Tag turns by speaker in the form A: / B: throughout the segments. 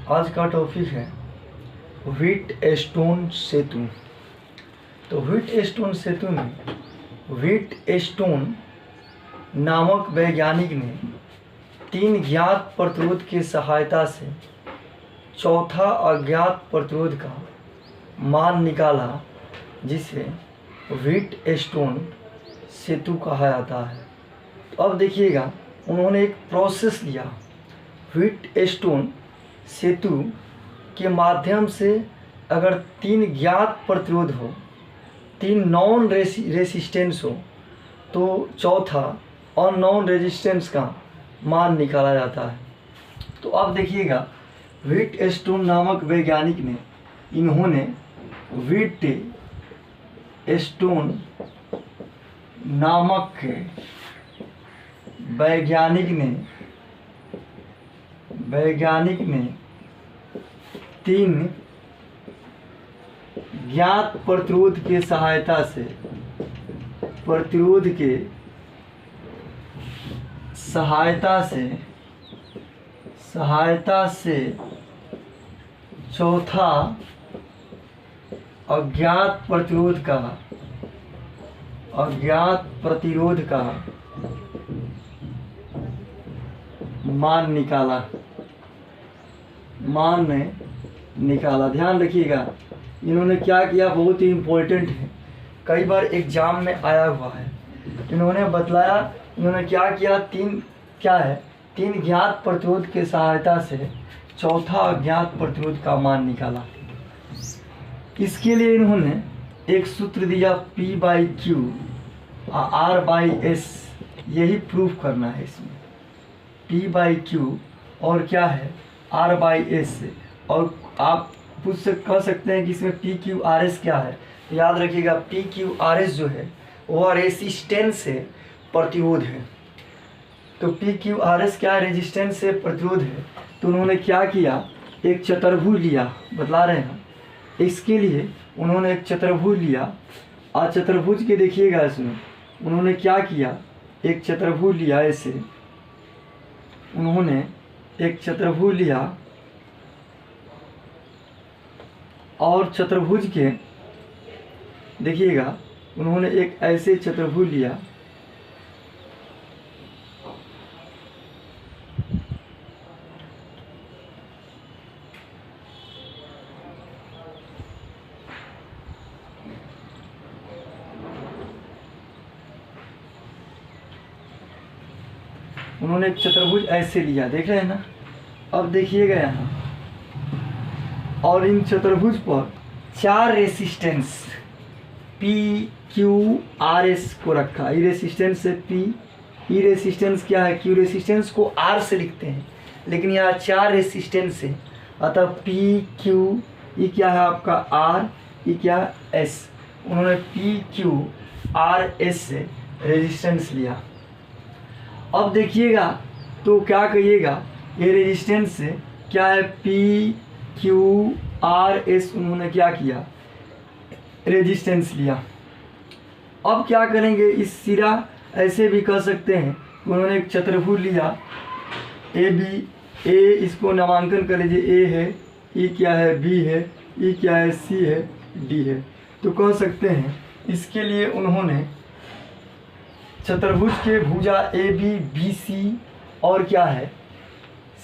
A: आज का टॉपिक है व्हीटस्टोन सेतु। तो व्हीटस्टोन सेतु में व्हीटस्टोन नामक वैज्ञानिक ने 3 ज्ञात प्रतिरोध की सहायता से चौथा अज्ञात प्रतिरोध का मान निकाला, जिसे व्हीटस्टोन सेतु कहा जाता है। तो अब देखिएगा, उन्होंने एक प्रोसेस लिया। व्हीटस्टोन सेतु के माध्यम से अगर 3 ज्ञात प्रतिरोध हो, 3 नॉन रेसिस्टेंस हो, तो चौथा अननोन रेजिस्टेंस का मान निकाला जाता है। तो अब देखिएगा, व्हीटस्टोन नामक वैज्ञानिक ने इन्होंने व्हीटस्टोन नामक वैज्ञानिक ने 3 ज्ञात प्रतिरोध के सहायता से चौथा अज्ञात प्रतिरोध का मान निकाला। ध्यान रखिएगा, इन्होंने क्या किया, बहुत ही इम्पोर्टेंट है, कई बार एग्जाम में आया हुआ है। इन्होंने बतलाया, इन्होंने क्या किया, 3 ज्ञात प्रतिरोध के सहायता से चौथा अज्ञात प्रतिरोध का मान निकाला। इसके लिए इन्होंने एक सूत्र दिया, P/Q R/S। यही प्रूफ करना है इसमें, P/Q और क्या है R/S। और आप कह सकते हैं कि इसमें PQRS क्या है। तो याद रखिएगा, PQRS जो है वह रेसिस्टेंस से प्रतिरोध है। तो PQRS क्या है, रेजिस्टेंस से प्रतिरोध है। तो उन्होंने क्या किया, एक चतुर्भुज लिया, बतला रहे हैं। इसके लिए उन्होंने एक चतुर्भुज लिया, और चतुर्भुज के देखिएगा, इसमें उन्होंने क्या किया, एक चतुर्भुज लिया। ऐसे उन्होंने एक चतुर्भुज लिया, और चतुर्भुज के देखिएगा, उन्होंने एक ऐसे चतुर्भुज लिया, उन्होंने एक चतुर्भुज ऐसे लिया, देख रहे हैं ना। अब देखिएगा यहाँ, और इन चतुर्भुज पर 4 रेसिस्टेंस PQRS को रखा। ई रेसिस्टेंस से P, ई रेसिस्टेंस क्या है, Q रेसिस्टेंस को R से लिखते हैं, लेकिन यहाँ 4 रेसिस्टेंस है, अतः PQ, ये क्या है आपका R, ये क्या S। उन्होंने PQRS से रेजिस्टेंस लिया। अब देखिएगा, तो क्या कहिएगा, ये रेजिस्टेंस से क्या है, PQRS उन्होंने क्या किया, रेजिस्टेंस लिया। अब क्या करेंगे, इस सिरा ऐसे भी कह सकते हैं, उन्होंने एक चतुर्भुज लिया, ए इसको नामांकन कर लीजिए, A है, E क्या है, B है, E क्या है, C है, D है। तो कह सकते हैं, इसके लिए उन्होंने चतुर्भुज के भुजा ABBC और क्या है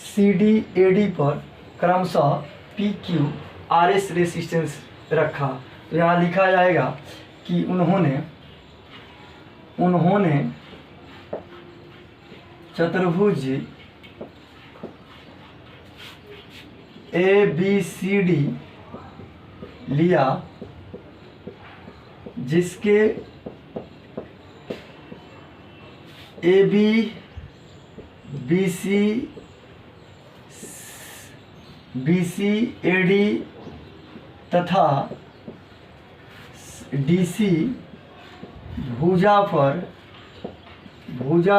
A: CDAD पर क्रमशः PQRS रेसिस्टेंस रखा। तो यहाँ लिखा जाएगा कि उन्होंने चतुर्भुज ABCD लिया, जिसके BCAD तथा DC भुजा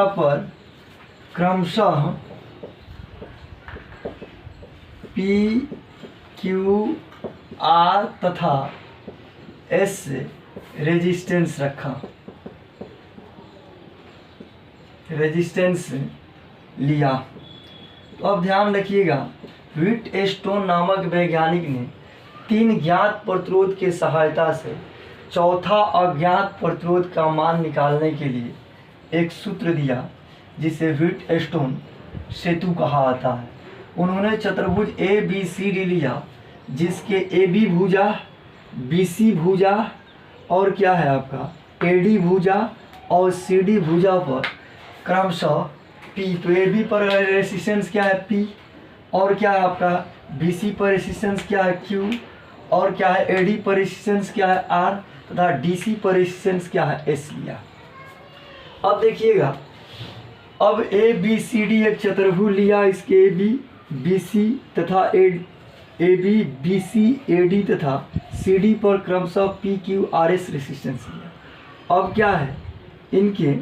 A: पर क्रमशः PQR तथा S रेजिस्टेंस रखा, रेजिस्टेंस लिया। तो अब ध्यान रखिएगा, व्हीटस्टोन नामक वैज्ञानिक ने 3 ज्ञात प्रतिरोध की सहायता से चौथा अज्ञात प्रतिरोध का मान निकालने के लिए एक सूत्र दिया जिसे व्हीटस्टोन सेतु कहा जाता है। उन्होंने चतुर्भुज ABCD लिया जिसके AB भुजा, BC भुजा और क्या है आपका AD भुजा और CD भुजा पर क्रमशः P, तो AB पर रेसिस्टेंस क्या है P और क्या है आपका BC पर रेसिस्टेंस क्या है Q और क्या है AD पर रेसिस्टेंस क्या है R तथा DC पर रेसिस्टेंस क्या है S लिया। अब देखिएगा, अब ABCD एक चतुर्भुज लिया, इसके AB BC तथा AB BC AD तथा CD पर क्रमशः PQRS रेसिस्टेंस लिया। अब क्या है, इनके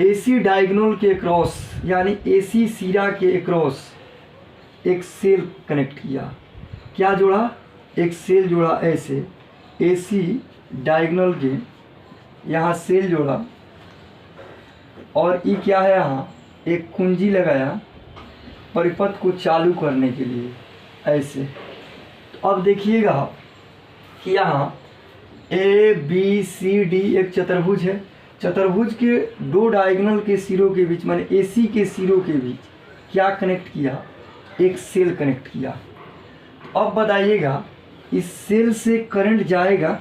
A: AC डायगोनल के क्रॉस यानी AC सिरा के क्रॉस एक सेल कनेक्ट किया। क्या जोड़ा, एक सेल जोड़ा, ऐसे AC डायगोनल के यहाँ सेल जोड़ा और ये क्या है, यहाँ एक कुंजी लगाया परिपथ को चालू करने के लिए ऐसे। तो अब देखिएगा कि यहाँ ABCD एक चतुर्भुज है। चतुर्भुज के 2 डायगोनल के सिरों के बीच माने AC के सिरों के बीच क्या कनेक्ट किया, एक सेल कनेक्ट किया। तो अब बताइएगा, इस सेल से करंट जाएगा,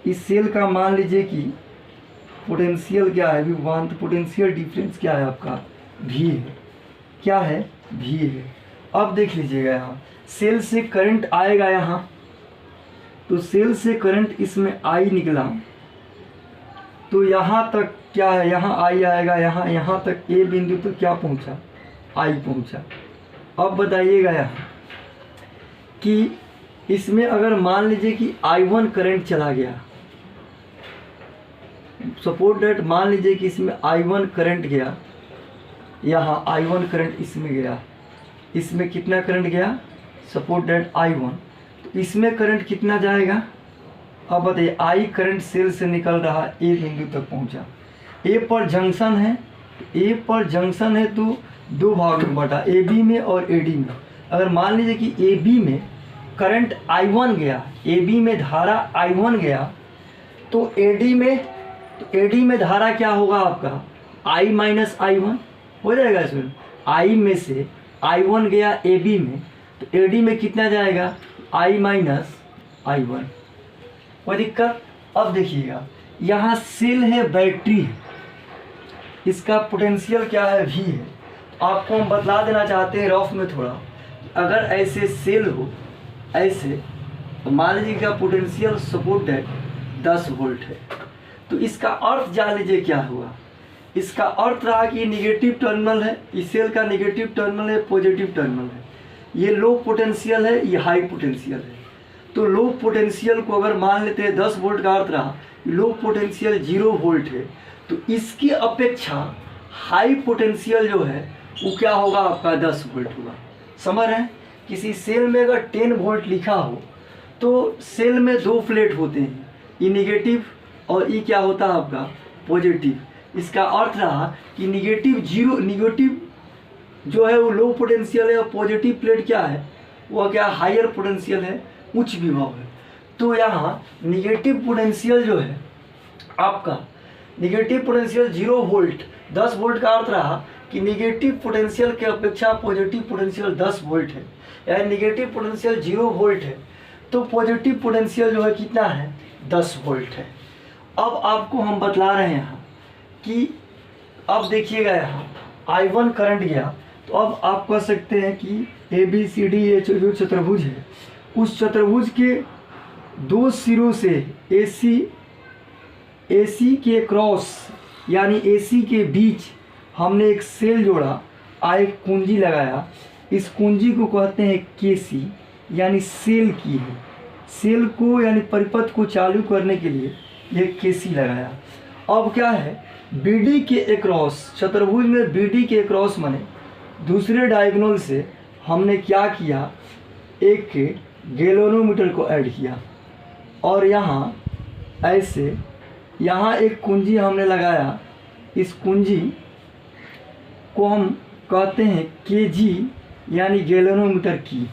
A: इस सेल का मान लीजिए कि पोटेंशियल क्या है V1, तो पोटेंशियल डिफरेंस क्या है आपका V है, क्या है V है। अब देख लीजिएगा, यहाँ सेल से करंट आएगा, यहाँ तो सेल से करंट इसमें I निकला तो यहाँ तक क्या है, यहाँ I आएगा, यहाँ तक A बिंदु तो क्या पहुँचा, I पहुँचा। अब बताइएगा यहाँ कि इसमें अगर मान लीजिए कि I1 करंट चला गया, सपोज दैट मान लीजिए कि इसमें I1 करंट गया, यहाँ I1 करंट इसमें गया, इसमें कितना करंट गया, सपोज दैट I1, तो इसमें करंट कितना जाएगा। अब बताइए, I करंट सेल से निकल रहा A बिंदु तक पहुँचा, A पर जंक्शन है, A पर जंक्शन है तो 2 भाग में बटा, AB में और AD में। अगर मान लीजिए कि AB में करंट I1 गया, AB में धारा I1 गया तो AD में धारा क्या होगा आपका I माइनस I1 हो जाएगा। इसमें I में से I1 गया AB में तो AD में कितना जाएगा, I माइनस I1, कोई दिक्कत। अब देखिएगा, यहाँ सेल है, बैटरी है, इसका पोटेंशियल क्या है V है। आपको हम बतला देना चाहते हैं रफ में थोड़ा, अगर ऐसे सेल हो ऐसे, तो मान लीजिए क्या पोटेंशियल सपोर्ट है 10 वोल्ट है, तो इसका अर्थ जान लीजिए क्या हुआ। इसका अर्थ रहा कि निगेटिव टर्मिनल है, इस सेल का निगेटिव टर्मिनल है, पॉजिटिव टर्मिनल है, ये लो पोटेंशियल है, ये हाई पोटेंशियल है। तो लो पोटेंशियल को अगर मान लेते हैं 10 वोल्ट का अर्थ रहा, लो पोटेंशियल 0 वोल्ट है, तो इसकी अपेक्षा हाई पोटेंशियल जो है वो क्या होगा आपका 10 वोल्ट होगा। समझ रहे हैं, किसी सेल में अगर 10 वोल्ट लिखा हो तो सेल में 2 प्लेट होते हैं, ये निगेटिव और ये क्या होता है आपका पॉजिटिव। इसका अर्थ रहा कि निगेटिव जो है वो लो पोटेंशियल है और पॉजिटिव प्लेट क्या है, वो क्या हायर पोटेंशियल है, उच्च विभव है। तो यहाँ निगेटिव पोटेंशियल जो है आपका, निगेटिव पोटेंशियल 0 वोल्ट, 10 वोल्ट का अर्थ रहा कि निगेटिव पोटेंशियल के अपेक्षा पॉजिटिव पोटेंशियल 10 वोल्ट है, यानी निगेटिव पोटेंशियल 0 वोल्ट है तो पॉजिटिव पोटेंशियल जो है कितना है 10 वोल्ट है। अब आपको हम बतला रहे हैं यहाँ कि अब देखिएगा, यहाँ I1 करंट गया तो अब आप कह सकते हैं कि ABCD ये जो चतुर्भुज है, उस चतुर्भुज के 2 सिरों से AC के क्रॉस यानी AC के बीच हमने एक सेल जोड़ा, एक कुंजी लगाया, इस कुंजी को कहते हैं KC यानी सेल की है। सेल को यानी परिपथ को चालू करने के लिए ये KC लगाया। अब क्या है, BD के अक्रॉस, चतुर्भुज में BD के अक्रॉस माने दूसरे डायगोनल से हमने क्या किया, एक गैल्वेनोमीटर को ऐड किया और यहाँ ऐसे यहाँ एक कुंजी हमने लगाया, इस कुंजी को हम कहते हैं KG यानी गैल्वेनोमीटर की।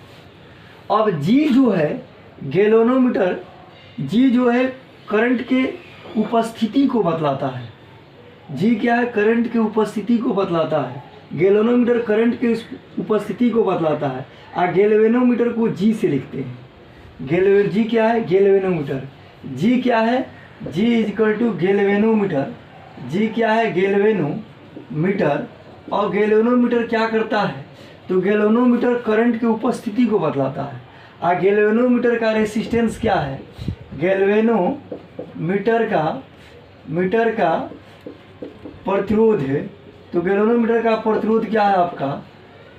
A: अब जी जो है गैल्वेनोमीटर, जी जो है करंट के उपस्थिति को बतलाता है। जी क्या है? करंट की उपस्थिति को बतलाता है। गैल्वेनोमीटर करंट के उपस्थिति को बतलाता है और गैल्वेनोमीटर को जी से लिखते हैं। जी क्या है? गैल्वेनोमीटर। जी क्या है? जी इज इक्वल टू गैल्वेनोमीटर। जी क्या है? गैल्वेनोमीटर। और गैल्वेनोमीटर क्या करता है? तो गैल्वेनोमीटर करंट की उपस्थिति को बतलाता है। और गैल्वेनोमीटर का रेसिस्टेंस क्या है? गैल्वेनोमीटर का प्रतिरोध है। तो गैल्वेनोमीटर का प्रतिरोध क्या है आपका?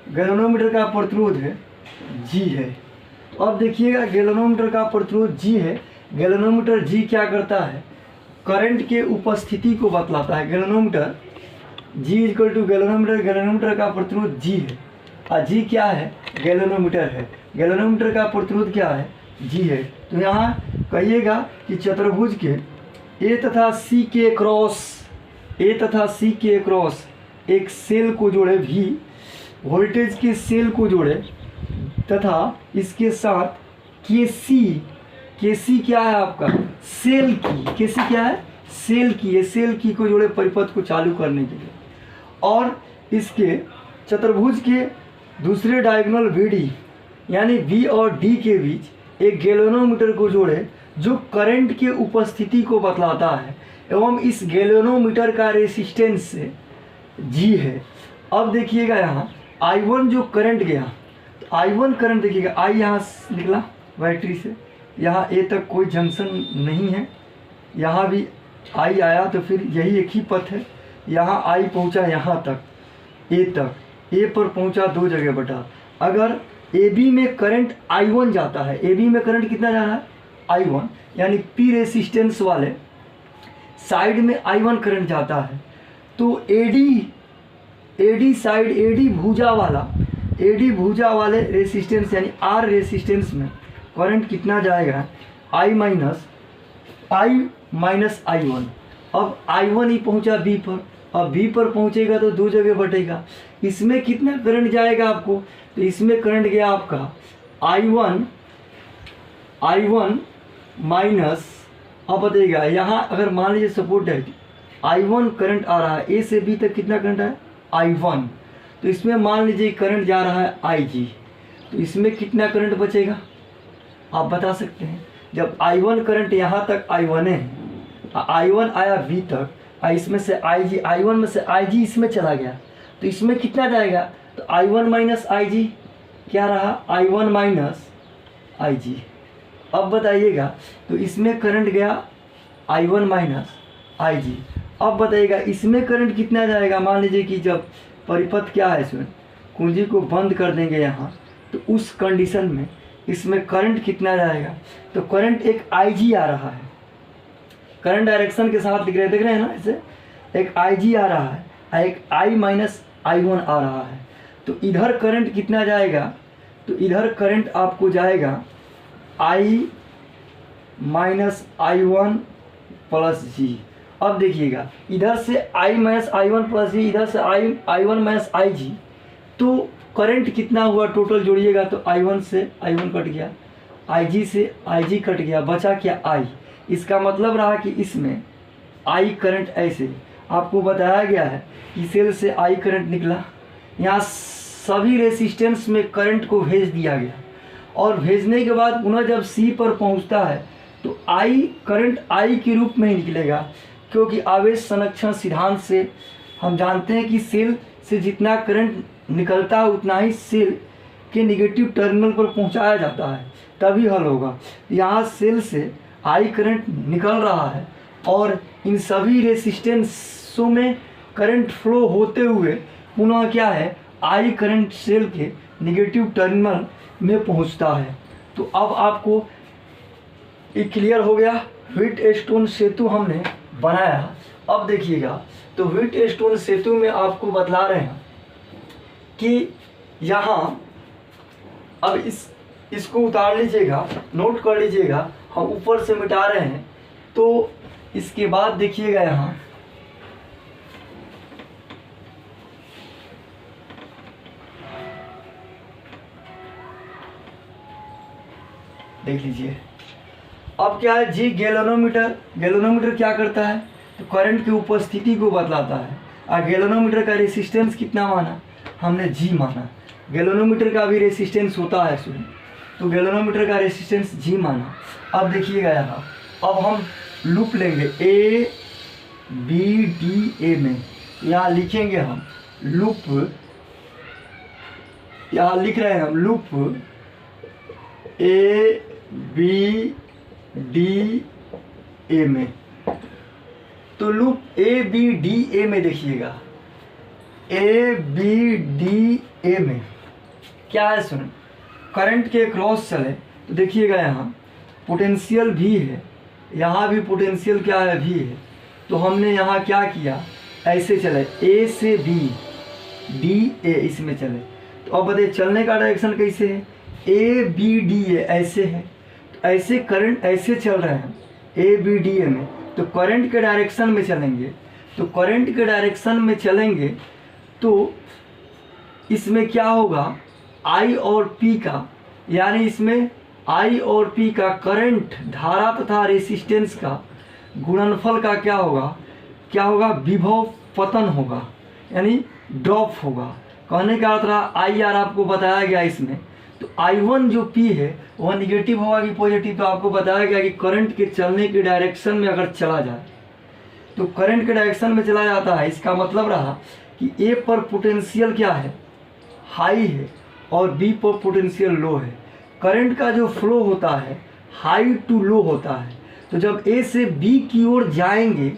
A: गैल्वेनोमीटर का प्रतिरोध है जी है। अब देखिएगा गैल्वेनोमीटर का प्रतिरोध जी है। गैल्वेनोमीटर जी क्या करता है? करंट के उपस्थिति को बतलाता है। Galvanometer G equal to galvanometer का प्रतिरोध जी है और जी क्या है? गैल्वेनोमीटर है। गैल्वेनोमीटर का प्रतिरोध क्या है? जी है। तो यहाँ कहिएगा कि चतुर्भुज के ए तथा सी के क्रॉस एक सेल को जोड़े, भी वोल्टेज के सेल को जोड़े तथा इसके साथ केसी क्या है आपका? सेल की। केसी क्या है? सेल की। ये सेल की को जोड़े परिपथ को चालू करने के लिए। और इसके चतुर्भुज के दूसरे डायगोनल बीडी यानी बी और डी के बीच एक गैल्वेनोमीटर को जोड़े जो करंट के उपस्थिति को बतलाता है एवं इस गैल्वेनोमीटर का रेसिस्टेंस जी है। अब देखिएगा यहाँ I1 जो करंट गया, तो I1 करंट देखिएगा, I यहाँ निकला बैटरी से, यहाँ ए तक कोई जंक्शन नहीं है, यहाँ भी I आया तो फिर यही एक ही पथ है। यहाँ I पहुँचा यहाँ तक, ए तक, ए पर पहुँचा दो जगह बटा। अगर AB में करंट I1 जाता है, AB में करंट कितना जा रहा है? I1, यानी P रेसिस्टेंस वाले साइड में I1 करंट जाता है। तो AD साइड, AD भुजा वाले रेसिस्टेंस यानी R रेसिस्टेंस में करंट कितना जाएगा? I minus I1। अब I1 ही पहुंचा B पर, अब B पर पहुंचेगा तो दो जगह बटेगा। इसमें कितना करंट जाएगा आपको? तो इसमें करंट गया आपका I1 माइनस, अब बताइएगा यहाँ अगर मान लीजिए सपोर्ट है I1 करंट आ रहा है, A से B तक कितना करंट है? I1। तो इसमें मान लीजिए करंट जा रहा है IG, तो इसमें कितना करंट बचेगा आप बता सकते हैं? जब I1 करंट यहाँ तक I1 है, I1 आया B तक, इसमें से IG, I1 में से IG इसमें चला गया, तो इसमें कितना जाएगा? तो I1 माइनस IG क्या रहा? I1 minus IG। अब बताइएगा, तो इसमें करंट गया I1 माइनस IG। अब बताइएगा इसमें करंट कितना जाएगा? मान लीजिए कि जब परिपथ क्या है, इसमें कुंजी को बंद कर देंगे यहाँ, तो उस कंडीशन में इसमें करंट कितना जाएगा? तो करंट एक IG आ रहा है, करंट डायरेक्शन के साथ दिख रहे, देख रहे हैं ना, इसे एक IG आ रहा है, एक I माइनस I1 आ रहा है। तो इधर करंट कितना जाएगा? तो इधर करंट आपको जाएगा I minus I1 plus G। अब देखिएगा इधर से I minus I1 plus G, इधर से I1 माइनस IG, तो करंट कितना हुआ टोटल जोड़िएगा? तो I1 से I1 कट गया, IG से IG कट गया, बचा क्या? I। इसका मतलब रहा कि इसमें I करंट ऐसे आपको बताया गया है कि सेल से I करंट निकला, यहाँ सभी रेसिस्टेंस में करंट को भेज दिया गया, और भेजने के बाद पुनः जब C पर पहुँचता है तो I करंट I के रूप में ही निकलेगा, क्योंकि आवेश संरक्षण सिद्धांत से हम जानते हैं कि सेल से जितना करंट निकलता है उतना ही सेल के नेगेटिव टर्मिनल पर पहुंचाया जाता है, तभी हल होगा। यहाँ सेल से I करंट निकल रहा है और इन सभी रेसिस्टेंसों में करंट फ्लो होते हुए पुनः क्या है? I करंट सेल के नेगेटिव टर्मिनल में पहुंचता है। तो अब आपको ये क्लियर हो गया, व्हीटस्टोन सेतु हमने बनाया। अब देखिएगा, तो व्हीटस्टोन सेतु में आपको बतला रहे हैं कि यहाँ अब इसको उतार लीजिएगा, नोट कर लीजिएगा, हम ऊपर से मिटा रहे हैं। तो इसके बाद देखिएगा यहाँ देख लीजिए। अब क्या है जी, गैल्वेनोमीटर। गैल्वेनोमीटर क्या करता है, तो करंट की उपस्थिति को बतलाता है। और गैल्वेनोमीटर का रेसिस्टेंस कितना माना, हमने जी माना। गैल्वेनोमीटर का भी रेसिस्टेंस होता है सुन, तो गैल्वेनोमीटर का रेसिस्टेंस जी माना। अब देखिएगा यहाँ, अब हम लूप लेंगे ए बी डी ए में, यहाँ लिखेंगे हम लूप, यहाँ लिख रहे हैं हम loop A B D A में। तो loop A B D A में देखिएगा, ए बी डी ए में क्या है सुन, करंट के क्रॉस चले तो देखिएगा यहाँ पोटेंशियल भी है, यहाँ भी पोटेंशियल क्या है, भी है। तो हमने यहाँ क्या किया, ऐसे चले ए से बी डी ए, इसमें चले। तो अब बताइए चलने का डायरेक्शन कैसे है, ए बी डी ए ऐसे है, तो ऐसे करंट ऐसे चल रहे हैं ए बी डी ए में, तो करंट के डायरेक्शन में चलेंगे। तो करंट के डायरेक्शन में चलेंगे तो इसमें क्या होगा, आई और पी का, यानी इसमें आई और पी का करंट, धारा तथा रेसिस्टेंस का गुणनफल का क्या होगा, विभव पतन होगा, यानी ड्रॉप होगा। कहने का अर्थ रहा आई आर आपको बताया गया इसमें। तो I1 जो P है वह निगेटिव होगा कि पॉजिटिव, तो आपको बताया गया कि करंट के चलने के डायरेक्शन में अगर चला जाए तो करंट के डायरेक्शन में चला जाता है, इसका मतलब रहा कि A पर पोटेंशियल क्या है, हाई है, और B पर पोटेंशियल लो है। करंट का जो फ्लो होता है हाई टू लो होता है। तो जब A से B की ओर जाएंगे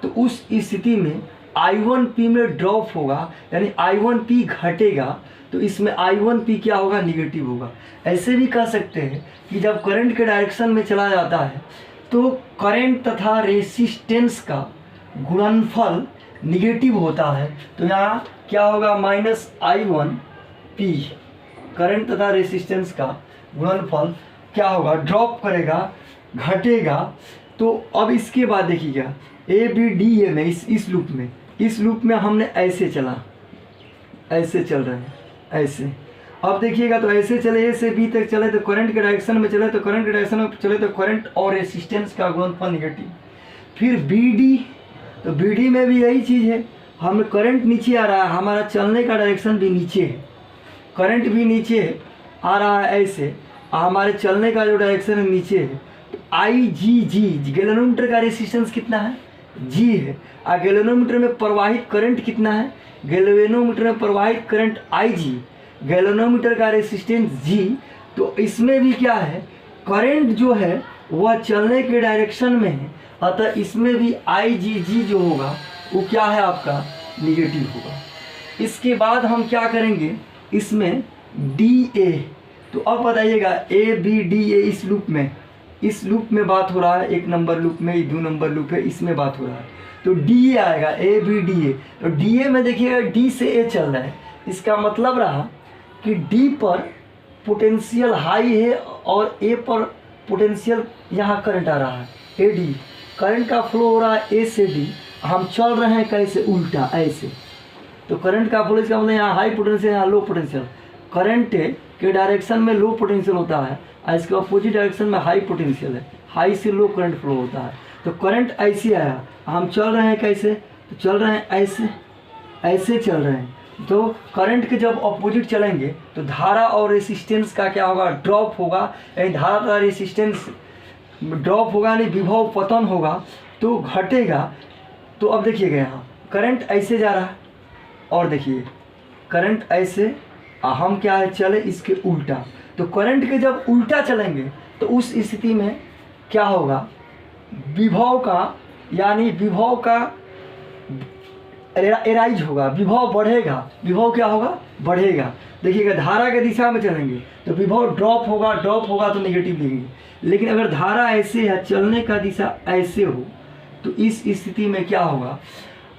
A: तो उस स्थिति में I1P में ड्रॉप होगा, यानी I1P घटेगा, तो इसमें I1P क्या होगा, निगेटिव होगा। ऐसे भी कह सकते हैं कि जब करंट के डायरेक्शन में चला जाता है तो करंट तथा रेसिस्टेंस का गुणनफल निगेटिव होता है। तो यहाँ क्या होगा, -I1P, करंट तथा रेसिस्टेंस का गुणनफल क्या होगा, ड्रॉप करेगा, घटेगा। तो अब इसके बाद देखिएगा ए बी डी ए में, इस लूप में हमने ऐसे चला, ऐसे चल रहे हैं ऐसे। अब देखिएगा तो ऐसे चले, ए से बी तक चले तो करंट के डायरेक्शन में चले, तो करंट के डायरेक्शन में चले तो करंट और रेसिस्टेंस का गुणनफल निगेटिव। फिर बी डी, तो बी डी में भी यही चीज़ है, हम करंट नीचे आ रहा है, हमारा चलने का डायरेक्शन भी नीचे है, करंट भी नीचे आ रहा है ऐसे, हमारे चलने का जो डायरेक्शन है नीचे है। तो आई जी जी, गैल्वेनोमीटर का रेसिस्टेंस कितना है, जी है। और गैल्वेनोमीटर में प्रवाहित करंट कितना है, गैल्वेनोमीटर में प्रवाहित करंट आई जी, गैल्वेनोमीटर का रेसिस्टेंस जी। तो इसमें भी क्या है, करंट जो है वह चलने के डायरेक्शन में है, अतः इसमें भी आई जी जी जो होगा वो क्या है, आपका निगेटिव होगा। इसके बाद हम क्या करेंगे, इसमें डी ए। तो अब बताइएगा ए बी डी ए, इस लूप में बात हो रहा है, 1 नंबर लूप में, 2 नंबर लूप है, इसमें बात हो रहा है। तो डी ए आएगा, ए बी डी ए। तो डी ए में देखिएगा डी से ए चल रहा है, इसका मतलब रहा कि डी पर पोटेंशियल हाई है और ए पर पोटेंशियल, यहाँ करंट आ रहा है ए डी, करंट का फ्लो हो रहा है ए से डी, हम चल रहे हैं कैसे, उल्टा ऐसे। तो करंट का फ्लो, इसका मतलब यहाँ हाई पोटेंशियल, यहाँ लो पोटेंशियल। करंट के डायरेक्शन में लो पोटेंशियल होता है और इसके अपोजिट डायरेक्शन में हाई पोटेंशियल है, हाई से लो करंट फ्लो होता है। तो करंट ऐसे आया, हम चल रहे हैं कैसे, तो चल रहे हैं ऐसे, ऐसे चल रहे हैं। तो करंट के जब अपोजिट चलेंगे तो धारा और रेसिस्टेंस का क्या होगा, ड्रॉप होगा, यानी धारा तथा रेसिस्टेंस ड्रॉप होगा, यानी विभव पतन होगा, तो घटेगा। तो अब देखिएगा यहाँ करंट ऐसे जा रहा है, और देखिए करंट ऐसे, हम क्या है, चले इसके उल्टा। तो करंट के जब उल्टा चलेंगे तो उस स्थिति में क्या होगा, विभव का, यानी विभव का एराइज होगा, विभव बढ़ेगा, विभव क्या होगा, बढ़ेगा। देखिएगा धारा के दिशा में चलेंगे तो विभव ड्रॉप होगा तो नेगेटिव लिखेंगे। लेकिन अगर धारा ऐसे है, चलने का दिशा ऐसे हो, तो इस स्थिति में क्या होगा,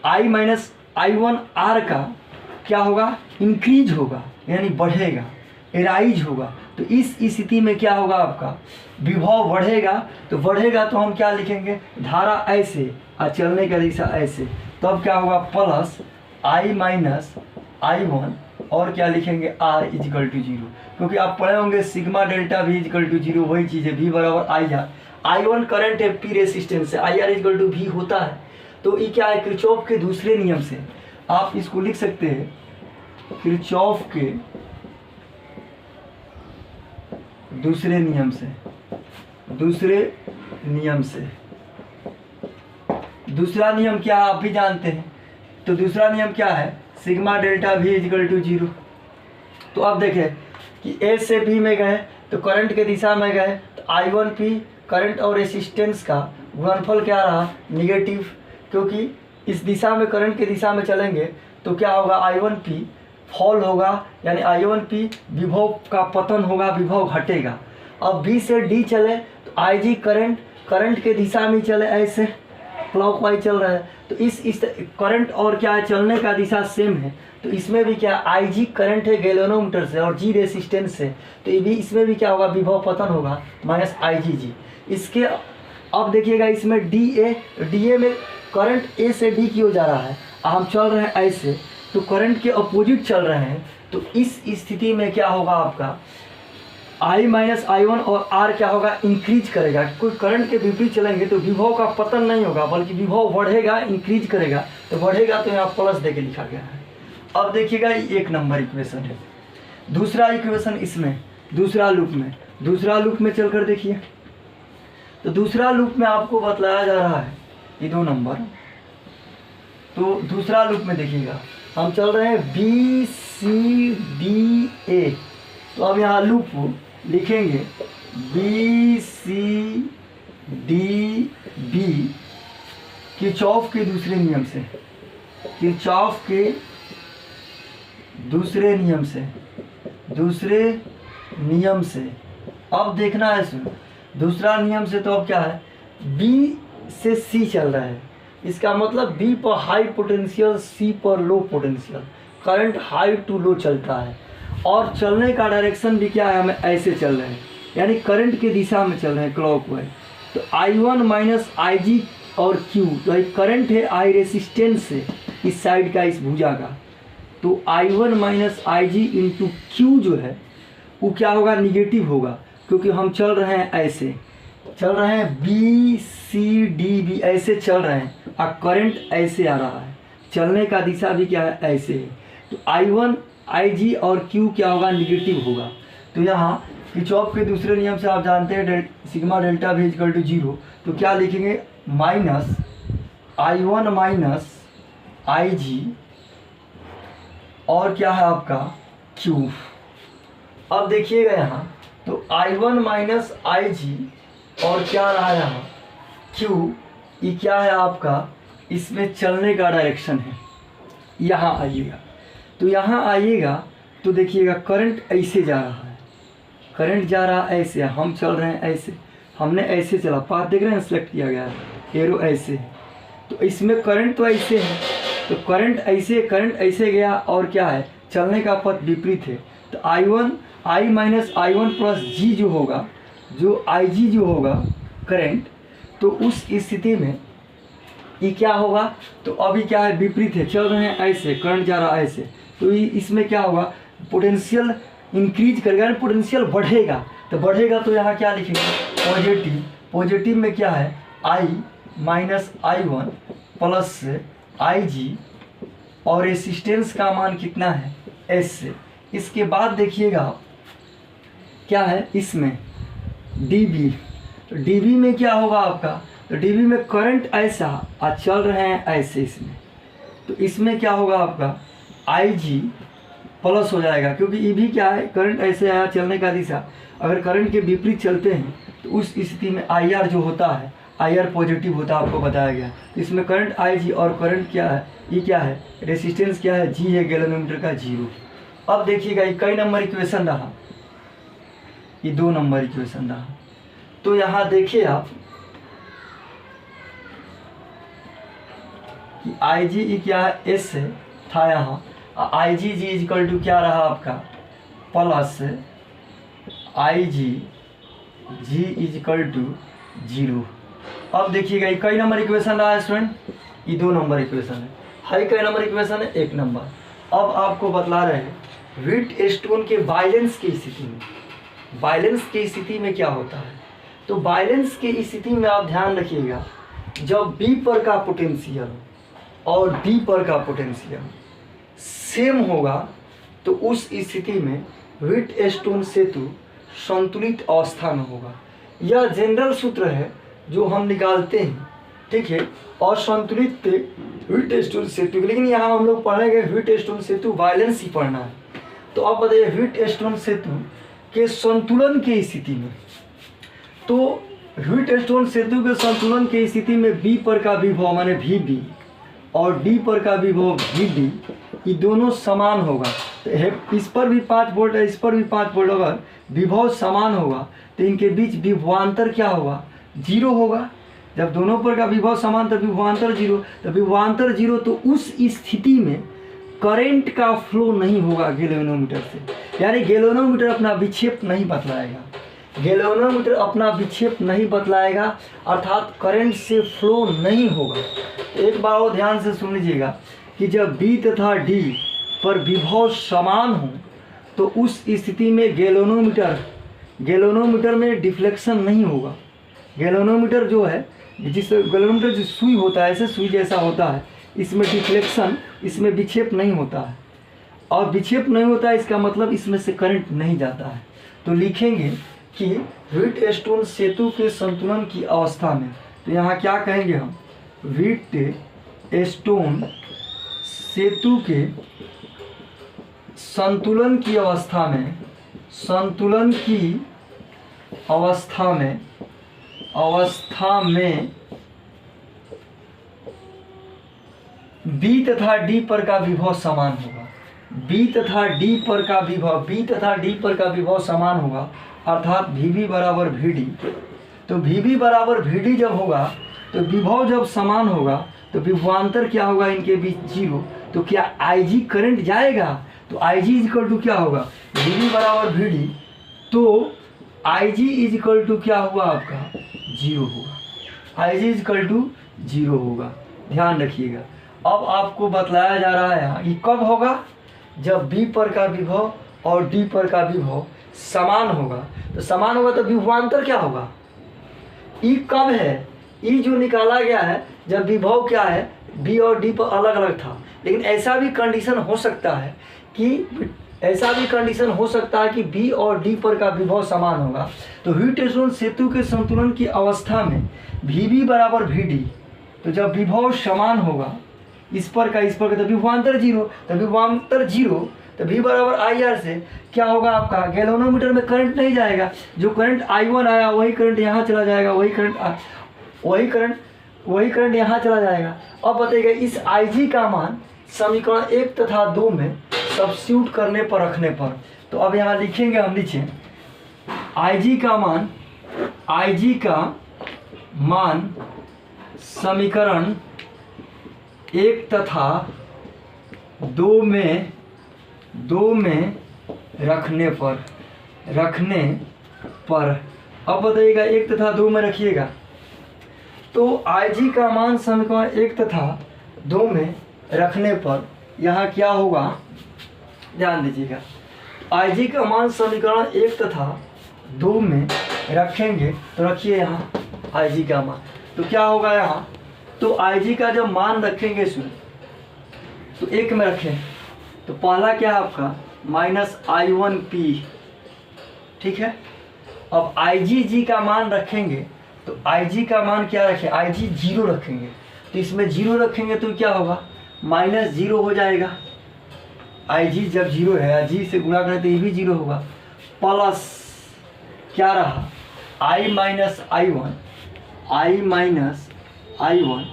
A: I माइनस I1 R का क्या होगा, इंक्रीज होगा, यानी बढ़ेगा, एराइज होगा। तो इस स्थिति में क्या होगा, आपका विभव बढ़ेगा। तो बढ़ेगा तो हम क्या लिखेंगे, धारा ऐसे और चलने का दिशा ऐसे, तब क्या होगा, प्लस I माइनस I1 और क्या लिखेंगे R इजिकल टू 0, क्योंकि आप पढ़े होंगे sigma delta V equal to 0, वही चीज़ है V बराबर IR। I1 करंट है, P रेसिस्टेंस है, IR इजिकल टू V होता है। तो ये क्या है, किरचॉफ के दूसरे नियम से आप इसको लिख सकते हैं, किरचॉफ के दूसरे नियम से। दूसरा नियम क्या आप भी जानते हैं, तो दूसरा नियम क्या है, sigma delta V equal to 0। तो अब देखें कि A से B में गए तो करंट के दिशा में गए, तो I1P करंट और रेसिस्टेंस का गुणनफल क्या रहा, निगेटिव, क्योंकि इस दिशा में करंट के दिशा में चलेंगे तो क्या होगा, I1P फॉल होगा, यानी I1P विभव का पतन होगा, विभव घटेगा। अब B से D चले तो IG करंट के दिशा में चले, ऐसे क्लॉकवाइज चल रहा है, तो इस करंट और क्या है, चलने का दिशा सेम है। तो इसमें भी क्या, IG करंट है गैल्वेनोमीटर से और G रेसिस्टेंस से, तो ये भी इसमें भी क्या होगा, विभव पतन होगा माइनस IgG। इसके अब देखिएगा इसमें DA में करंट A से D की ओर जा रहा है, हम चल रहे हैं ऐसे, तो करंट के अपोजिट चल रहे हैं, तो इस स्थिति में क्या होगा आपका I माइनस I1 और R क्या होगा, इंक्रीज करेगा। कोई करंट के विपरीत चलेंगे तो विभव का पतन नहीं होगा, बल्कि विभव बढ़ेगा, इंक्रीज करेगा। तो बढ़ेगा तो यहाँ प्लस दे के लिखा गया है। अब देखिएगा ये 1 नंबर इक्वेशन है। दूसरा इक्वेशन इसमें दूसरा लूप में चल कर देखिए, तो दूसरा लूप में आपको बतलाया जा रहा है ये 2 नंबर। तो दूसरा लूप में देखिएगा हम चल रहे हैं BCDA, तो अब यहाँ लूप लिखेंगे BCDB किरचॉफ के दूसरे नियम से अब देखना है इसमें दूसरा नियम से। तो अब क्या है, B से C चल रहा है, इसका मतलब B पर हाई पोटेंशियल, C पर low potential, current high to low चलता है, और चलने का डायरेक्शन भी क्या है, हमें ऐसे चल रहे हैं, यानी करंट के दिशा में चल रहे हैं क्लॉकवाइज। तो I1 माइनस IG और Q, तो ये करंट है I रेसिस्टेंस से इस साइड का, इस भुजा का, तो I1 minus IG into Q जो है वो क्या होगा, निगेटिव होगा, क्योंकि हम चल रहे हैं ऐसे, चल रहे हैं BCDB ऐसे चल रहे हैं, और करंट ऐसे आ रहा है, चलने का दिशा भी क्या है, ऐसे है। तो I1 IG और Q क्या होगा, निगेटिव होगा। तो यहाँ किरचॉफ के दूसरे नियम से आप जानते हैं sigma delta V equal to 0, तो क्या लिखेंगे, माइनस I1 माइनस IG और क्या है आपका Q। अब देखिएगा यहाँ, तो I1 माइनस IG और क्या रहा यहाँ Q, ये क्या है आपका, इसमें चलने का डायरेक्शन है। यहाँ आइएगा, तो यहाँ आइएगा तो देखिएगा करंट ऐसे जा रहा है, करंट जा रहा है ऐसे, हम चल रहे हैं ऐसे, हमने ऐसे चला, पाथ देख रहे हैं, सेलेक्ट किया गया है, एरो ऐसे है, तो इसमें करंट तो ऐसे है, तो करंट ऐसे गया, और क्या है, चलने का पथ विपरीत है। तो I minus I1 plus G जो होगा, जो IG जो होगा करंट, तो उस स्थिति में ये क्या होगा, तो अभी क्या है, विपरीत है, चल रहे हैं ऐसे, करंट जा रहा है ऐसे, तो इसमें क्या होगा, पोटेंशियल इंक्रीज करेगा, पोटेंशियल बढ़ेगा, तो यहाँ क्या लिखेंगे, पॉजिटिव में क्या है, I minus I1 plus IG, और रेसिस्टेंस का मान कितना है, S से। इसके बाद देखिएगा क्या है इसमें DB, तो DB में क्या होगा आपका, तो DB में करंट ऐसा और चल रहे हैं ऐसे इसमें, तो इसमें क्या होगा आपका IG प्लस हो जाएगा, क्योंकि ये भी क्या है, करंट ऐसे आया, चलने का दिशा, अगर करंट के विपरीत चलते हैं तो उस स्थिति में IR जो होता है, IR पॉजिटिव होता है, आपको बताया गया। तो इसमें करंट IG और करंट क्या है, ये क्या है, रेसिस्टेंस क्या है, G है गैल्वेनोमीटर का 0। अब देखिएगा ये कई नंबर इक्वेशन रहा, ये 2 नंबर इक्वेशन रहा। तो यहाँ देखिए आप कि IG क्या है, S है था यहाँ, IgG इक्वल टू क्या रहा आपका, प्लस IgG इक्वल टू 0। अब देखिएगा ये कई नंबर इक्वेशन रहा है स्टूडेंट, ये 2 नंबर इक्वेशन है, कई नंबर इक्वेशन है, 1 नंबर। अब आपको बतला रहे हैं व्हीटस्टोन के वायलेंस की स्थिति में, वायलेंस की स्थिति में क्या होता है, तो वायलेंस की स्थिति में आप ध्यान रखिएगा, जब बी पर का पोटेंशियल और डी पर का पोटेंशियल सेम होगा तो उस स्थिति में व्हीटस्टोन सेतु संतुलित अवस्था में होगा। यह जनरल सूत्र है जो हम निकालते हैं, ठीक है, और संतुलित व्हीटस्टोन सेतु, लेकिन यहाँ हम लोग पढ़ेंगे व्हीटस्टोन सेतु वायलेंस ही पढ़ना है। तो अब बताइए व्हीटस्टोन सेतु के संतुलन की स्थिति में, तो व्हीटस्टोन सेतु के संतुलन की स्थिति में बी पर का विभव माने वी बी और डी पर का विभव वी डी, ये दोनों समान होगा। तो इस पर भी 5 वोल्ट है, इस पर भी 5 वोल्ट, अगर विभव समान होगा तो इनके बीच विभवांतर क्या होगा, 0 होगा। जब दोनों पर का विभव समान तो विभवांतर 0, तो विभवांतर 0, तो उस स्थिति में करंट का फ्लो नहीं होगा गैल्वेनोमीटर से, यानी गैल्वेनोमीटर अपना विक्षेप नहीं बतलाएगा, गैल्वेनोमीटर अपना विक्षेप नहीं बतलाएगा, अर्थात करंट से फ्लो नहीं होगा। एक बार और ध्यान से सुन लीजिएगा कि जब बी तथा डी पर विभव समान हो तो उस स्थिति में गैल्वेनोमीटर में डिफ्लेक्शन नहीं होगा। गैल्वेनोमीटर जो है, जिस गैल्वेनोमीटर जो सुई होता है, ऐसे सुई जैसा होता है, इसमें डिफ्लेक्शन, इसमें विक्षेप नहीं होता है, और विक्षेप नहीं होता है इसका मतलब इसमें से करंट नहीं जाता है। तो लिखेंगे कि व्हीटस्टोन सेतु के संतुलन की अवस्था में, तो यहाँ क्या कहेंगे हम, व्हीटस्टोन सेतु के संतुलन की अवस्था में, संतुलन की अवस्था में बी तथा डी पर का विभव समान होगा, बी तथा डी पर का विभव समान होगा, अर्थात Vb बराबर Vd। तो Vb बराबर Vd जब होगा तो विभव जब समान होगा तो विभवांतर क्या होगा इनके बीच 0, तो क्या Ig करंट जाएगा, तो Ig इक्वल टू क्या होगा, Vb बराबर Vd, तो Ig इक्वल टू क्या हुआ आपका 0 होगा, Ig इक्वल टू 0 होगा। ध्यान रखिएगा, अब आपको बतलाया जा रहा है कि कब होगा, जब B पर का विभव और D पर का विभव समान होगा। तो समान होगा तो विभवांतर क्या होगा, E कब है, E जो निकाला गया है जब विभव क्या है B और D पर अलग अलग था। लेकिन ऐसा भी कंडीशन हो सकता है कि B और D पर का विभव समान होगा। तो व्हीटस्टोन सेतु के संतुलन की अवस्था में Vb बराबर Vd, तो जब विभव समान होगा इस पर का तो विभवांतर 0, तो विभवांतर 0, तो V बराबर IR से क्या होगा आपका, गैल्वेनोमीटर में करंट नहीं जाएगा, जो करंट I1 आया वही करंट यहाँ चला जाएगा, वही करंट यहाँ चला जाएगा। अब बताइएगा इस Ig का मान समीकरण 1 तथा 2 में सब्स्टिट्यूट करने पर, रखने पर, तो अब यहाँ लिखेंगे हम नीचे Ig का मान समीकरण 1 तथा 2 में रखने पर, अब बताइएगा 1 तथा 2 में रखिएगा, तो Ig का मान समीकरण 1 तथा 2 में रखने पर यहाँ क्या होगा, ध्यान दीजिएगा, Ig का मान समीकरण 1 तथा 2 में रखेंगे, तो रखिए यहाँ Ig का मान, तो क्या होगा यहाँ, तो Ig का जब मान रखेंगे इसमें, तो 1 में रखें, तो पहला क्या है आपका -I1P, ठीक है। अब Ig का मान रखेंगे, तो Ig का मान क्या रखें, Ig 0 रखेंगे, तो इसमें 0 रखेंगे तो क्या होगा, -0 हो जाएगा। Ig जब 0 है, G से गुणा करें तो ये भी 0 होगा, प्लस क्या रहा I minus I1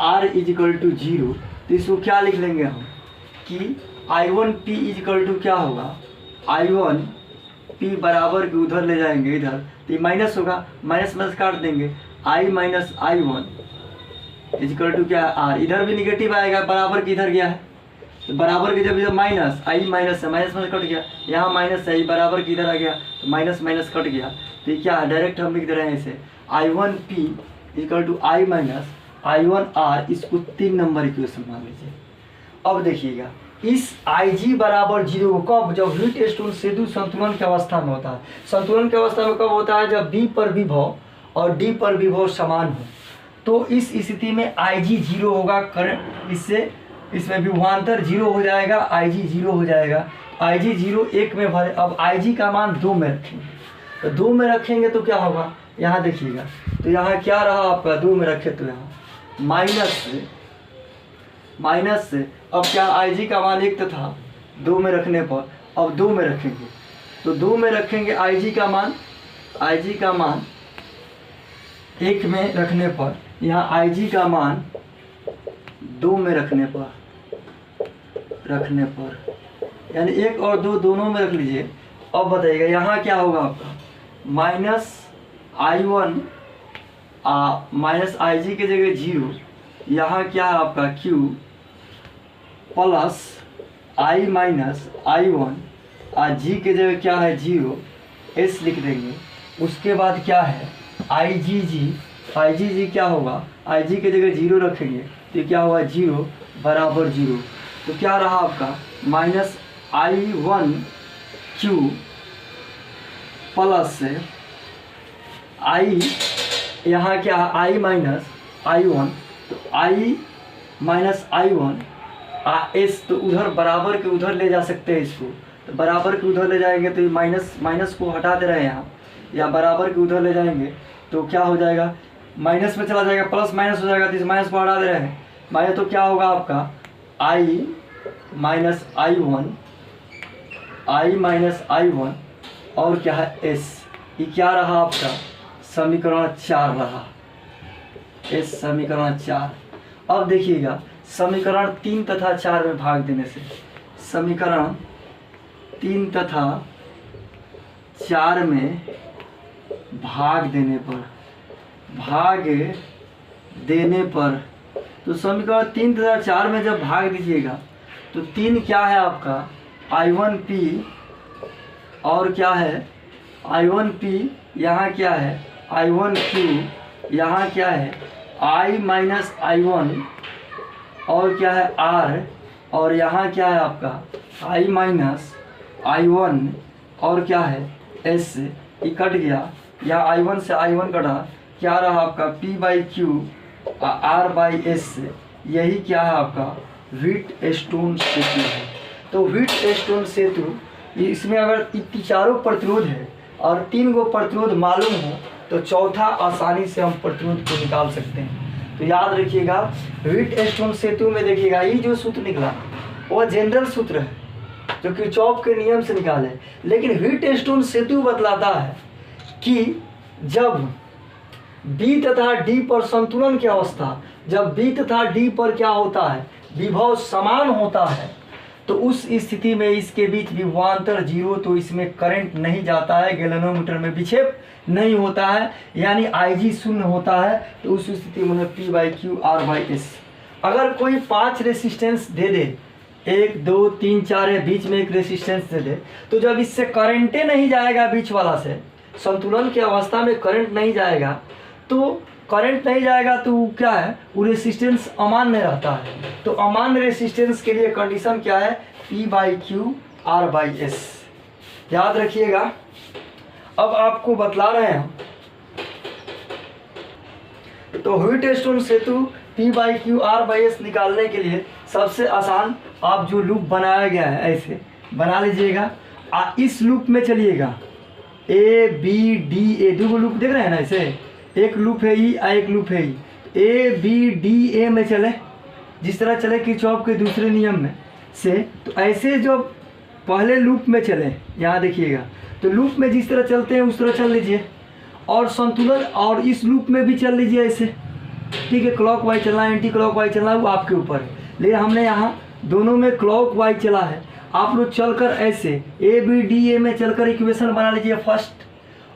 A: R equal to 0, तो इसको क्या लिख लेंगे हम कि I1P इजिकल टू क्या होगा, I1P बराबर के उधर ले जाएंगे इधर, तो ये माइनस होगा, माइनस काट देंगे, I minus I1 is equal to क्या है R, इधर भी निगेटिव आएगा, बराबर के इधर गया है, तो बराबर के जब इधर माइनस I माइनस है, माइनस कट गया, यहाँ माइनस है, बराबर के इधर आ गया, तो माइनस कट गया, तो ये क्या है, डायरेक्ट हम लिख दे रहे हैं इसे I1P equal to I minus I1R, इसको 3 नंबर इक्वेशन मान लीजिए। अब देखिएगा इस IG बराबर 0 कब, जब व्हीटस्टोन सेतु संतुलन की अवस्था में होता है। संतुलन की अवस्था में कब होता है, जब B पर विभव और D पर विभव समान हो। तो इस स्थिति में IG 0 होगा, करंट इससे इसमें विभवांतर 0 हो जाएगा, IG 0 हो जाएगा। IG 0 1 में भरे। अब IG का मान 2 में रखेंगे, तो 2 में रखेंगे तो क्या होगा, यहाँ देखिएगा, तो यहाँ क्या रहा आपका, 2 में रखे तो यहाँ माइनस से अब क्या IG का मान 1 था, 2 में रखने पर अब 2 में रखेंगे, तो 2 में रखेंगे IG का मान 1 में रखने पर, यहाँ IG का मान 2 में रखने पर यानी 1 और 2 दोनों में रख लीजिए। अब बताइएगा यहाँ क्या होगा आपका, -I1 माइनस IG की जगह 0, यहाँ क्या है आपका Q plus I minus I1 G की जगह क्या है 0, S लिख देंगे। उसके बाद क्या है IgG क्या होगा, IG की जगह 0 रखेंगे तो क्या होगा 0 बराबर 0। तो क्या रहा आपका -I1Q प्लस I, यहाँ क्या है I माइनस I1, तो I माइनस I1 S, तो उधर बराबर के उधर ले जा सकते हैं इसको, तो बराबर के उधर ले जाएंगे तो माइनस को हटा दे रहे हैं यहाँ, या बराबर के उधर ले जाएंगे तो क्या हो जाएगा, माइनस में चला जाएगा, प्लस माइनस हो जाएगा, तो इस माइनस को हटा दे रहे हैं माइनस, तो क्या होगा आपका I माइनस I1 और क्या है S। ये क्या रहा आपका समीकरण 4 रहा, S समीकरण 4। अब देखिएगा समीकरण 3 तथा 4 में भाग देने से, समीकरण 3 तथा 4 में भाग देने पर तो समीकरण 3 तथा 4 में जब भाग दीजिएगा तो 3 क्या है आपका I1P और क्या है I1P, यहाँ क्या है I1Q, यहाँ क्या है I माइनस I1 और क्या है R, और यहाँ क्या है आपका I माइनस I1 और क्या है S, ये कट गया, यहाँ I1 से I1 कटा, क्या रहा आपका P/Q R/S। यही क्या है आपका व्हीटस्टोन सेतु है। तो व्हीटस्टोन सेतु, इसमें अगर चारों प्रतिरोध है और 3 गो प्रतिरोध मालूम हो तो चौथा आसानी से हम प्रतिरोध को निकाल सकते हैं। तो याद रखिएगा व्हीटस्टोन सेतु में देखिएगा ये जो सूत्र निकला वह जनरल सूत्र है जो किरचॉफ के नियम से निकाले, लेकिन व्हीटस्टोन सेतु बतलाता है कि जब B तथा D पर संतुलन की अवस्था, जब B तथा D पर क्या होता है विभव समान होता है, तो उस स्थिति में इसके बीच विभवांतर 0, तो इसमें करंट नहीं जाता है, गैल्वेनोमीटर में विक्षेप नहीं होता है, यानी IG 0 होता है। तो उस स्थिति में P/Q R/S। अगर कोई 5 रेसिस्टेंस दे दे, 1 2 3 4 है, बीच में एक रेसिस्टेंस दे दे, तो जब इससे करंटे नहीं जाएगा बीच वाला से, संतुलन की अवस्था में करंट नहीं जाएगा, तो करंट नहीं जाएगा तो क्या है वो रेसिस्टेंस अमान्य रहता है। तो अमान्य रेसिस्टेंस के लिए कंडीशन क्या है P/Q R/S। याद रखिएगा। अब आपको बतला रहे हैं तो व्हीटस्टोन सेतु P/Q R/S निकालने के लिए सबसे आसान आप जो लूप बनाया गया है ऐसे बना लीजिएगा। इस लूप में चलिएगा, A B D A, 2 loop देख रहे हैं ना, ऐसे एक लूप है ई एक लूप है ई, A B D A में चले जिस तरह चले किरचॉफ के दूसरे नियम में से, तो ऐसे जो पहले लूप में चले, यहाँ देखिएगा, तो लूप में जिस तरह चलते हैं उस तरह चल लीजिए, और संतुलन और इस लूप में भी चल लीजिए ऐसे, ठीक है। क्लॉक वाइज चलना है, एंटी क्लॉक वाइज चलना है, वो आपके ऊपर है, लेकिन हमने यहाँ दोनों में क्लॉक वाइज चला है। आप लोग चलकर ऐसे A B D A में चलकर इक्वेशन बना लीजिए फर्स्ट,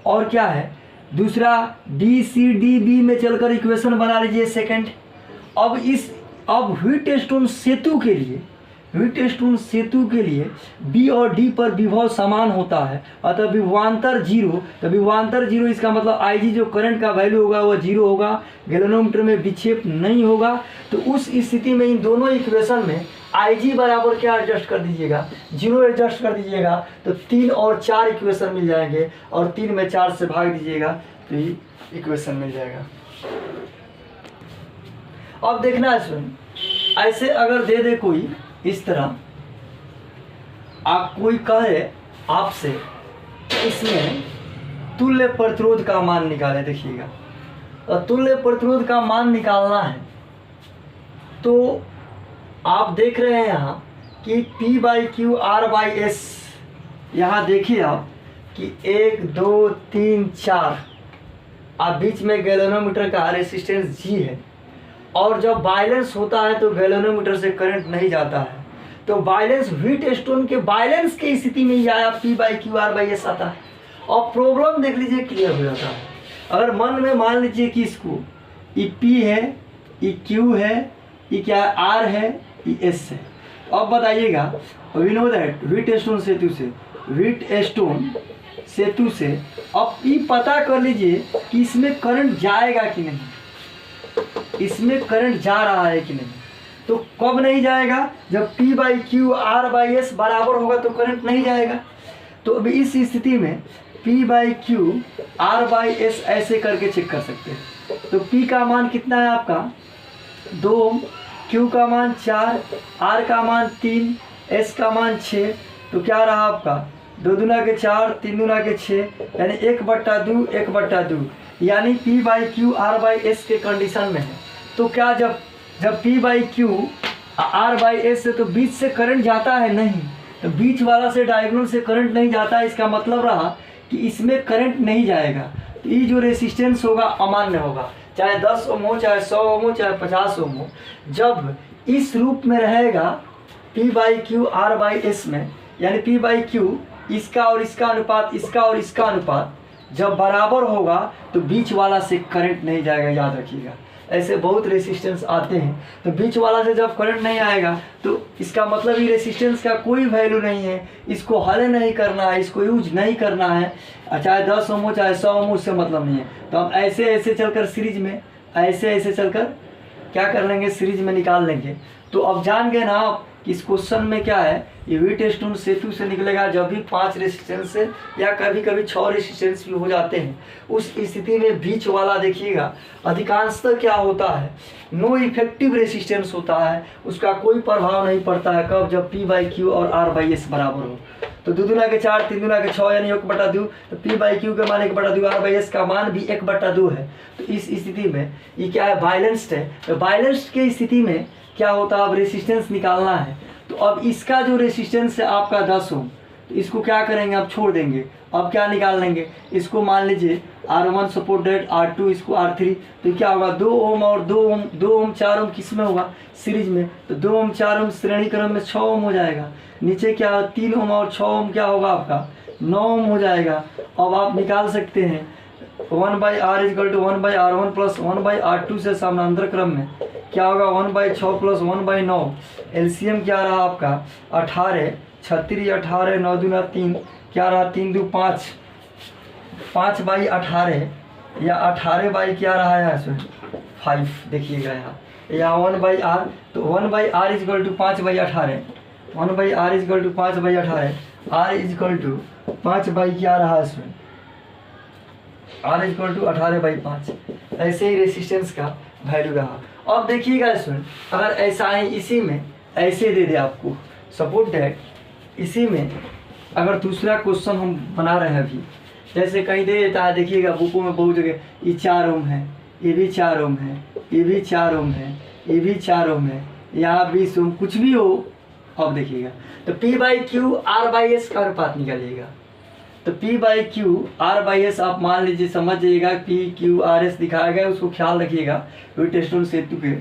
A: और क्या है दूसरा D C D B में चलकर इक्वेशन बना लीजिए सेकंड। अब व्हीटस्टोन सेतु के लिए B और D पर विभव समान होता है, अतः विभवांतर 0, तो विभवांतर 0 इसका मतलब IG जो करंट का वैल्यू होगा वह 0 होगा, गैल्वेनोमीटर में विक्षेप नहीं होगा। तो उस स्थिति में इन दोनों इक्वेशन में IG बराबर क्या एडजस्ट कर दीजिएगा, 0 एडजस्ट कर दीजिएगा तो 3 और 4 इक्वेशन मिल जाएंगे, और 3 में 4 से भाग दीजिएगा तो ये इक्वेशन मिल जाएगा। अब देखना है सुन, ऐसे अगर दे दे कोई इस तरह, आप कोई कहे आपसे इसमें तुल्य प्रतिरोध का मान निकाले, देखिएगा, और तुल्य प्रतिरोध का मान निकालना है तो आप देख रहे हैं यहाँ कि P/Q R/S, यहाँ देखिए आप कि 1 2 3 4, आप बीच में गैल्वेनोमीटर का रेसिस्टेंस G है, और जब बैलेंस होता है तो गैल्वेनोमीटर से करंट नहीं जाता है, तो बैलेंस व्हीट स्टोन के बैलेंस की स्थिति में ही आया P/Q R/S आता है। और प्रॉब्लम देख लीजिए क्लियर हो जाता है। अगर मन में मान लीजिए कि इसको ये P है, ये Q है, ये क्या R है, ये S है, अब बताइएगा, we know that Wheatstone सेतु से अब ये पता कर लीजिए कि इसमें करंट जाएगा कि नहीं, इसमें करंट जा रहा है कि नहीं। तो कब नहीं जाएगा, जब P/Q R/S बराबर होगा तो करंट नहीं जाएगा। तो अभी इस स्थिति में P/Q R/S ऐसे करके चेक कर सकते हैं। तो P का मान कितना है आपका 2 ओम, Q का मान 4, R का मान 3, S का मान 6, तो क्या रहा आपका 2 दूना के 4, 3 दूना के 6, यानी 1/2 1/2, यानी P/Q R/S के कंडीशन में है। तो क्या जब P/Q R/S से तो बीच से करंट जाता है नहीं, तो बीच वाला से डायगोनल से करंट नहीं जाता है, इसका मतलब रहा कि इसमें करंट नहीं जाएगा। तो ये जो रेसिस्टेंस होगा अमान्य होगा, चाहे 10 ओम हो, चाहे 100 ओम हो, चाहे 50 ओम हो। जब इस रूप में रहेगा P/Q R/S में, यानी P/Q इसका और इसका अनुपात, इसका और इसका अनुपात जब बराबर होगा तो बीच वाला से करंट नहीं जाएगा, याद रखिएगा। ऐसे बहुत रेसिस्टेंस आते हैं, तो बीच वाला से जब करंट नहीं आएगा तो इसका मतलब ये रेसिस्टेंस का कोई वैल्यू नहीं है, इसको हल नहीं करना है, इसको यूज नहीं करना है, चाहे 10 ओम हो चाहे 100 ओम हो, उससे मतलब नहीं है। तो हम ऐसे ऐसे चलकर सीरीज में, ऐसे चलकर क्या कर लेंगे, सीरीज में निकाल लेंगे। तो अब जान गए ना आप कि इस क्वेश्चन में क्या है, ये व्हीट स्टोन सेतु से निकलेगा जब भी 5 रेसिस्टेंस से या कभी कभी 6 रेसिस्टेंस भी हो जाते हैं। उस स्थिति में बीच वाला देखिएगा अधिकांशतः क्या होता है, नो इफेक्टिव रेसिस्टेंस होता है, उसका कोई प्रभाव नहीं पड़ता है। कब, जब P/Q और R/S बराबर हो। तो 2 दूना के 4, 3 दूना के 6, यानी 1/2, तो P/Q का मान 1/2, R/S का मान भी 1/2 है। तो इस स्थिति में ये क्या है, बैलेंस्ड है। तो बैलेंस्ड की स्थिति में क्या होता है, अब रेसिस्टेंस निकालना है। तो अब इसका जो रेसिस्टेंस है आपका 10 ओम, तो इसको क्या करेंगे, आप छोड़ देंगे। अब क्या निकाल लेंगे, इसको मान लीजिए R1 सपोर्टेड, R2 इसको R3, तो क्या होगा 2 ओम और 2 ओम, 2 ओम 4 ओम किस में होगा, सीरीज में। तो 2 ओम 4 ओम श्रेणी क्रम में 6 ओम हो जाएगा। नीचे क्या 3 ओम और 6 ओम क्या होगा आपका 9 ओम हो जाएगा। अब आप निकाल सकते हैं 1/R = 1/R1 + 1/R2 से समानांतर क्रम में क्या होगा 1/6 + 1/9, एलसीएम क्या रहा आपका 18, 36 18, 9 दूना 3, क्या रहा 3 2 5, 5/18 या 18 बाई क्या रहा है इसमें 5, देखिएगा यहाँ 1/R, तो 1/R = 5/18, 1/R = 5/18, R = 5 बाई क्या रहा इसमें, R = 18/5। ऐसे ही रेसिस्टेंस का वैल्यू रहा। अब देखिएगा इसमें, अगर ऐसा है इसी में ऐसे दे दे आपको, सपोर्ट दैट इसी में अगर दूसरा क्वेश्चन हम बना रहे हैं अभी, जैसे कहीं दे देता है, देखिएगा बुकों में बहुत जगह ये 4 ओम है, ये भी 4 ओम है, ये भी 4 ओम है, ये भी 4 ओम है, यहाँ 20 ओम, कुछ भी हो। अब देखिएगा तो P/Q R/S का अनुपात निकालिएगा। तो P/Q R/S आप मान लीजिए, समझ जाइएगा PQRS दिखाया गया, उसको ख्याल रखिएगा व्हीट स्टोन सेतु के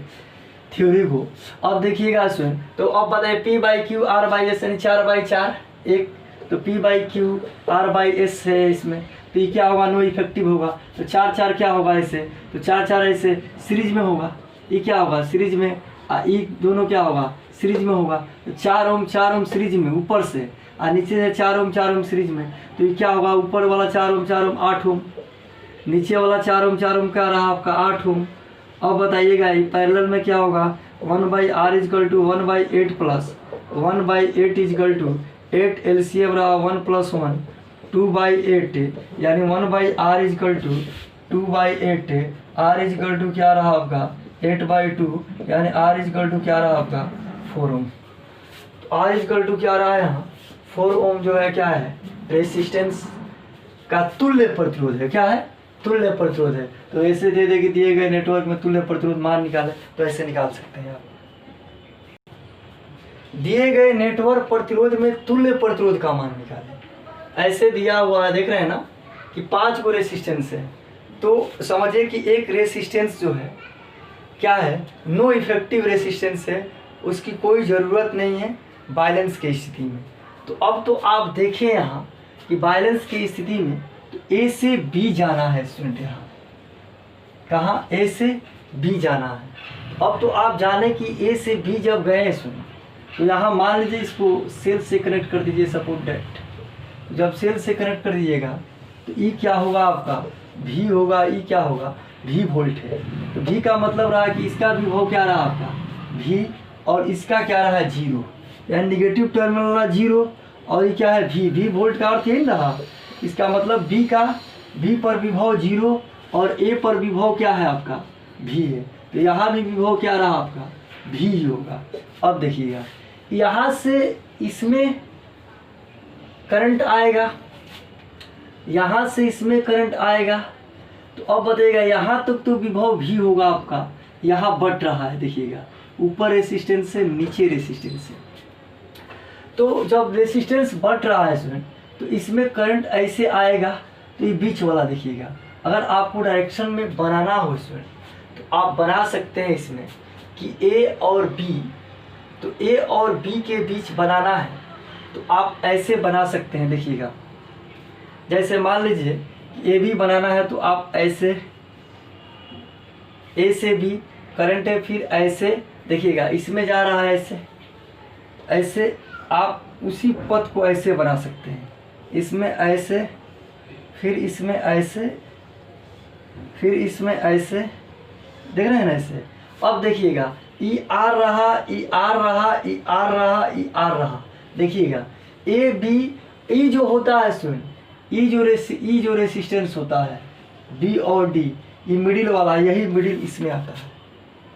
A: थ्योरी को। अब देखिएगा इसमें, तो अब बताइए P/Q R/S यानी 4/4 1, तो P/Q R/S है इसमें, तो ये क्या होगा, नो इफेक्टिव होगा। तो 4 क्या होगा ऐसे, तो 4 ऐसे सीरीज में होगा, ये क्या होगा सीरीज में, ये दोनों क्या होगा सीरीज में होगा। तो 4 ओम सीरीज में ऊपर से, और नीचे से 4 ओम सीरीज में, तो ये क्या होगा, ऊपर वाला 4 ओम 8 ओम, नीचे वाला 4 ओम क्या रहा आपका 8 ओम। अब बताइएगा ये पैरेलल में क्या होगा, 1/r equal to 1/8 plus 1/8 equal to 8 LCM रहा 1 + 1 2/8 यानी 1/r equal to 2/8 r equal to क्या रहा आपका 8/2 यानी r इजकल टू क्या रहा आपका 4 ओम। तो r इजकल टू क्या रहा है यहाँ 4 ओम जो है क्या है रेसिस्टेंस का तुल्य प्रतिरोध है। क्या है तुल्य प्रतिरोध है। तो ऐसे दे दे कि दिए गए नेटवर्क में तुल्य प्रतिरोध मान निकाले तो ऐसे निकाल सकते हैं आप। दिए गए नेटवर्क प्रतिरोध में तुल्य प्रतिरोध का मान निकालें। ऐसे दिया हुआ है देख रहे हैं ना कि 5 को रेसिस्टेंस है। तो समझिए कि एक रेसिस्टेंस जो है क्या है नो इफेक्टिव रेसिस्टेंस है, उसकी कोई ज़रूरत नहीं है बैलेंस की स्थिति में। तो अब तो आप देखें यहाँ कि बैलेंस की स्थिति में तो ए से बी जाना है स्टूडेंट, यहाँ कहाँ ए से बी जाना है। अब तो आप जाने कि ए से बी जब गए सुन तो यहाँ मान लीजिए इसको सेल से कनेक्ट कर दीजिए सपोज डेट। जब सेल से कनेक्ट कर दीजिएगा तो ई क्या होगा आपका भी होगा, ई क्या होगा भी वोल्ट है। तो भी का मतलब रहा कि इसका विभव क्या रहा आपका भी और इसका क्या रहा है 0 यानी निगेटिव टर्मिनल रहा 0 और ये क्या है भी वोल्ट का अर्थ यही रहा। इसका मतलब बी पर विभव 0 और ए पर विभव क्या है आपका भी है। तो यहाँ भी विभव क्या रहा आपका भी ही होगा। अब देखिएगा यहाँ से इसमें करंट आएगा, यहाँ से इसमें करंट आएगा। तो अब बताइएगा यहाँ तक तो विभव भी होगा आपका, यहाँ बढ़ रहा है देखिएगा ऊपर रेसिस्टेंस से नीचे रेसिस्टेंस से। तो जब रेसिस्टेंस बढ़ रहा है स्टूडेंट तो इसमें करंट ऐसे आएगा। तो ये बीच वाला देखिएगा अगर आपको डायरेक्शन में बनाना हो स्टूडेंट तो आप बना सकते हैं इसमें कि ए और बी, तो ए और बी के बीच बनाना है तो आप ऐसे बना सकते हैं। देखिएगा जैसे मान लीजिए ए बी बनाना है तो आप ऐसे ए से बी करंट है, फिर ऐसे देखिएगा इसमें जा रहा है ऐसे आप उसी पथ को ऐसे बना सकते हैं, इसमें ऐसे फिर इसमें ऐसे फिर इसमें ऐसे देख रहे हैं ना ऐसे। अब देखिएगा ई आर रहा ई आर रहा ई आर रहा ई आर रहा। देखिएगा ए बी ई जो होता है स्टूडेंट ई जो रेसिस्टेंस होता है बी और डी ये मिडिल वाला, यही मिडिल इसमें आता है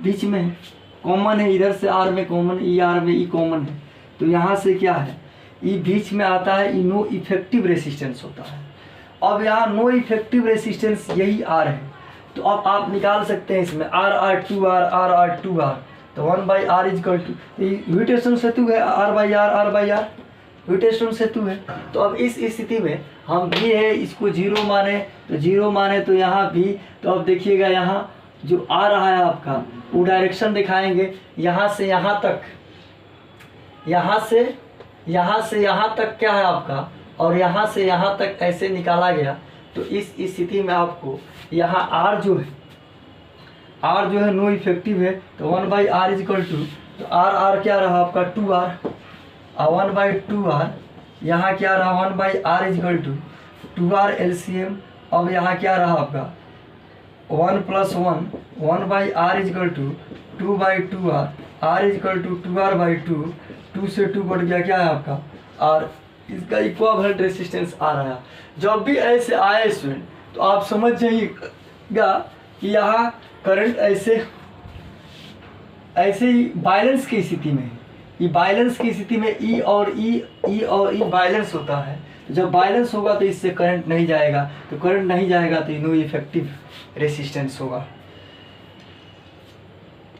A: बीच में कॉमन है, इधर से आर में कॉमन ई आर में ई कॉमन है। तो यहाँ से क्या है ई बीच में आता है, ई नो इफेक्टिव रेसिस्टेंस होता है। अब यहाँ नो इफेक्टिव रेसिस्टेंस यही आर है। तो अब आप निकाल सकते हैं इसमें आर 2 आर तो 1/r इजकल टू व्हीटस्टोन सेतु है r/r व्हीटस्टोन सेतु है। तो अब इस स्थिति में हम भी है इसको 0 माने तो 0 माने तो यहाँ भी। तो अब देखिएगा यहाँ जो आ रहा है आपका वो डायरेक्शन दिखाएंगे यहाँ से यहाँ तक, यहाँ से यहाँ तक क्या है आपका और यहाँ से यहाँ तक ऐसे निकाला गया। तो इस स्थिति में आपको यहाँ r जो है नो इफेक्टिव है तो 1/r इजकल टू तो r क्या रहा आपका 2r और 1/2r यहाँ क्या रहा 1/r equal to 2r LCM. अब यहाँ क्या रहा आपका 1 + 1 1/r equal to 2/2r r equal to 2r/2 2 से 2 बढ़ गया क्या है आपका r, इसका इक्विवेलेंट रेसिस्टेंस आ रहा है। जब भी ऐसे आए स्टूडेंट तो आप समझ जाइएगा कि यहाँ करंट ऐसे ही बैलेंस की स्थिति में, ये बैलेंस की स्थिति में ई और ई बैलेंस होता है। जब बैलेंस होगा तो इससे करंट नहीं जाएगा, तो करंट नहीं जाएगा तो नो इफेक्टिव रेसिस्टेंस होगा।